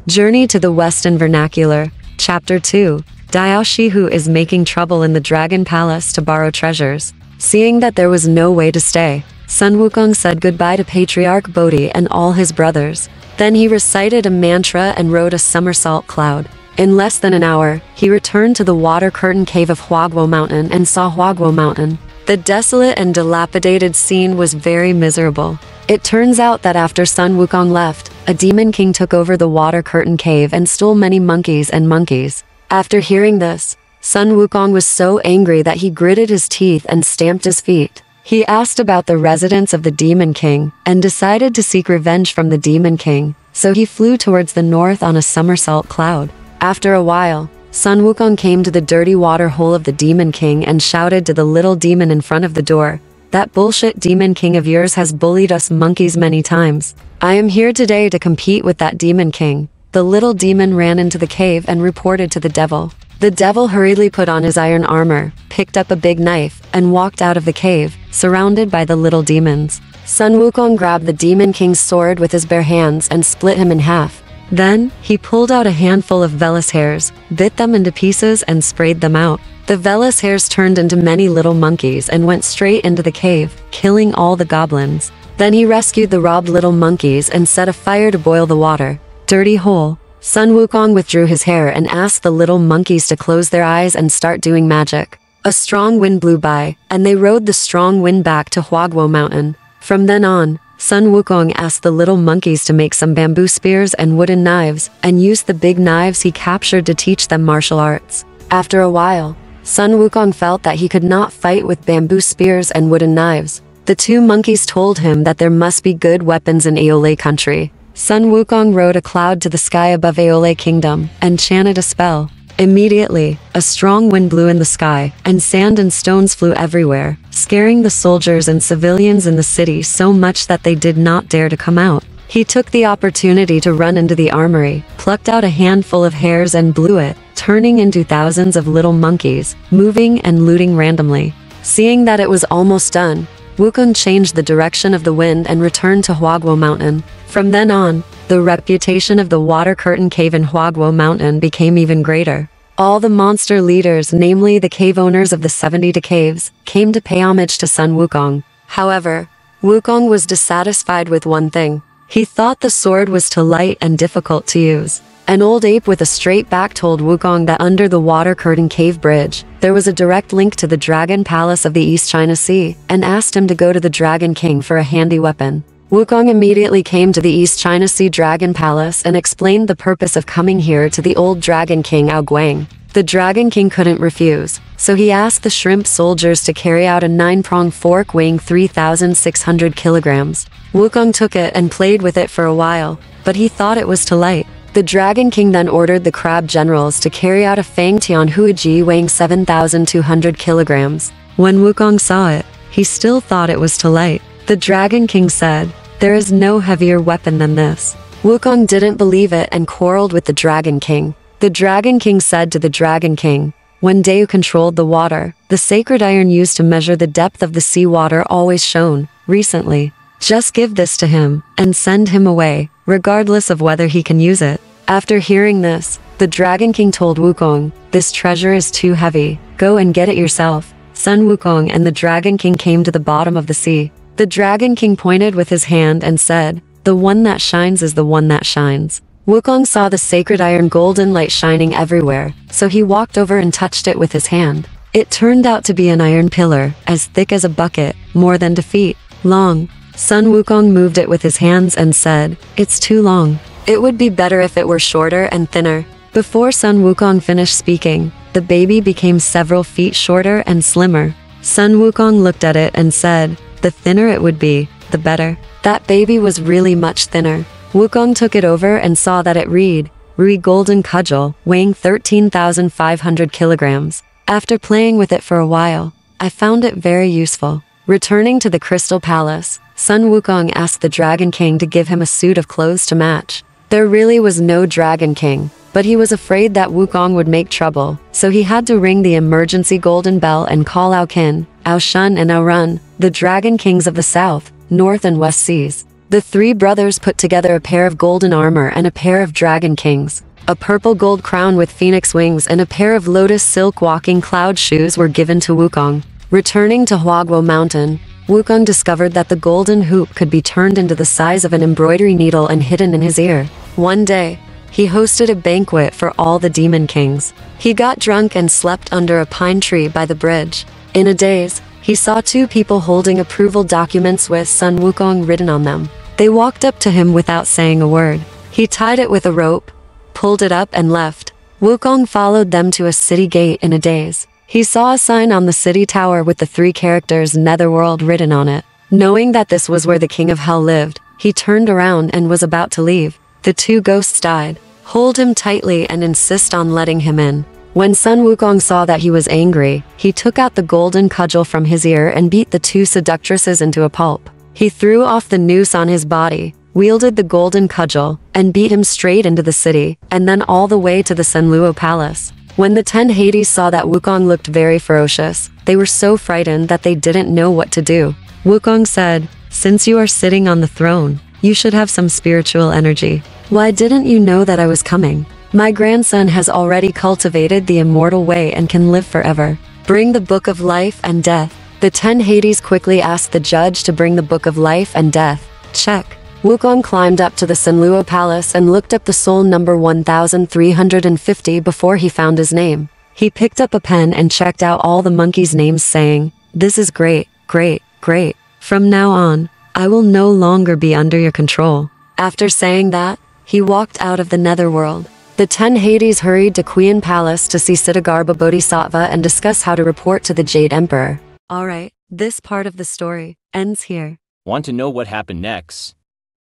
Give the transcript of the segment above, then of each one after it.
Journey to the Western Vernacular, Chapter 2. Diao Shihu is making trouble in the Dragon Palace to borrow treasures. Seeing that there was no way to stay, Sun Wukong said goodbye to Patriarch Bodhi and all his brothers. Then he recited a mantra and rode a somersault cloud. In less than an hour, he returned to the water curtain cave of Huaguo Mountain and saw Huaguo Mountain. The desolate and dilapidated scene was very miserable. It turns out that after Sun Wukong left, a demon king took over the water curtain cave and stole many monkeys and monkeys. After hearing this, Sun Wukong was so angry that he gritted his teeth and stamped his feet. He asked about the residence of the Demon King and decided to seek revenge from the Demon King, so he flew towards the north on a somersault cloud. After a while, Sun Wukong came to the dirty water hole of the Demon King and shouted to the little demon in front of the door, "That bullshit Demon King of yours has bullied us monkeys many times. I am here today to compete with that Demon King." The little demon ran into the cave and reported to the devil. The devil hurriedly put on his iron armor, picked up a big knife, and walked out of the cave, surrounded by the little demons. Sun Wukong grabbed the Demon King's sword with his bare hands and split him in half. Then, he pulled out a handful of vellus hairs, bit them into pieces and sprayed them out. The vellus hairs turned into many little monkeys and went straight into the cave, killing all the goblins. Then he rescued the robbed little monkeys and set a fire to boil the water. Dirty hole. Sun Wukong withdrew his hair and asked the little monkeys to close their eyes and start doing magic. A strong wind blew by, and they rode the strong wind back to Huaguo Mountain. From then on, Sun Wukong asked the little monkeys to make some bamboo spears and wooden knives, and used the big knives he captured to teach them martial arts. After a while, Sun Wukong felt that he could not fight with bamboo spears and wooden knives. The two monkeys told him that there must be good weapons in Aole country. Sun Wukong rode a cloud to the sky above Aole Kingdom and chanted a spell. Immediately, a strong wind blew in the sky, and sand and stones flew everywhere, scaring the soldiers and civilians in the city so much that they did not dare to come out. He took the opportunity to run into the armory, plucked out a handful of hairs and blew it, turning into thousands of little monkeys, moving and looting randomly. Seeing that it was almost done, Wukong changed the direction of the wind and returned to Huaguo Mountain. From then on, the reputation of the water curtain cave in Huaguo Mountain became even greater. All the monster leaders, namely the cave owners of the 72 caves, came to pay homage to Sun Wukong. However, Wukong was dissatisfied with one thing. He thought the sword was too light and difficult to use. An old ape with a straight back told Wukong that under the water curtain cave bridge, there was a direct link to the Dragon Palace of the East China Sea, and asked him to go to the Dragon King for a handy weapon. Wukong immediately came to the East China Sea Dragon Palace and explained the purpose of coming here to the old Dragon King Ao Guang. The Dragon King couldn't refuse, so he asked the shrimp soldiers to carry out a 9-pronged fork weighing 3,600 kilograms. Wukong took it and played with it for a while, but he thought it was too light. The Dragon King then ordered the crab generals to carry out a Fang Tian Huiji weighing 7,200 kilograms. When Wukong saw it, he still thought it was too light. The Dragon King said, "There is no heavier weapon than this." Wukong didn't believe it and quarreled with the Dragon King. The Dragon King said to the Dragon King, "When Deu controlled the water, the sacred iron used to measure the depth of the seawater always shone. Recently, just give this to him and send him away, regardless of whether he can use it." After hearing this, the Dragon King told Wukong, "This treasure is too heavy. Go and get it yourself." Sun Wukong and the Dragon King came to the bottom of the sea. The Dragon King pointed with his hand and said, "The one that shines is the one that shines." Wukong saw the sacred iron golden light shining everywhere, so he walked over and touched it with his hand. It turned out to be an iron pillar, as thick as a bucket, more than 2 feet long. Sun Wukong moved it with his hands and said, "It's too long. It would be better if it were shorter and thinner." Before Sun Wukong finished speaking, the baby became several feet shorter and slimmer. Sun Wukong looked at it and said, "The thinner it would be, the better." That baby was really much thinner. Wukong took it over and saw that it read, "Rui Golden Cudgel, weighing 13,500 kilograms. After playing with it for a while, I found it very useful." Returning to the Crystal Palace, Sun Wukong asked the Dragon King to give him a suit of clothes to match. There really was no Dragon King, but he was afraid that Wukong would make trouble, so he had to ring the emergency golden bell and call Ao Qin, Ao Shun and Ao Run, the Dragon Kings of the South, North and West Seas. The three brothers put together a pair of golden armor and a pair of dragon kings. A purple gold crown with phoenix wings and a pair of lotus silk walking cloud shoes were given to Wukong. Returning to Huaguo Mountain, Wukong discovered that the golden hoop could be turned into the size of an embroidery needle and hidden in his ear. One day, he hosted a banquet for all the demon kings. He got drunk and slept under a pine tree by the bridge. In a daze, he saw two people holding approval documents with Sun Wukong written on them. They walked up to him without saying a word. He tied it with a rope, pulled it up and left. Wukong followed them to a city gate in a daze. He saw a sign on the city tower with the three characters Netherworld written on it. Knowing that this was where the King of Hell lived, he turned around and was about to leave. The two ghosts died. Hold him tightly and insist on letting him in. When Sun Wukong saw that he was angry, he took out the golden cudgel from his ear and beat the two seductresses into a pulp. He threw off the noose on his body, wielded the golden cudgel, and beat him straight into the city, and then all the way to the Senluo Palace. When the 10 Hades saw that Wukong looked very ferocious, they were so frightened that they didn't know what to do. Wukong said, "Since you are sitting on the throne, you should have some spiritual energy. Why didn't you know that I was coming? My grandson has already cultivated the immortal way and can live forever. Bring the book of life and death." The 10 Hades quickly asked the judge to bring the book of life and death. Check. Wukong climbed up to the Senluo Palace and looked up the soul number 1350 before he found his name. He picked up a pen and checked out all the monkeys' names saying, "This is great, great, great. From now on, I will no longer be under your control." After saying that, he walked out of the netherworld. The 10 Hades hurried to Qian Palace to see Siddhagarbha Bodhisattva and discuss how to report to the Jade Emperor. Alright, this part of the story ends here. Want to know what happened next?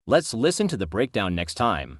Let's listen to the breakdown next time.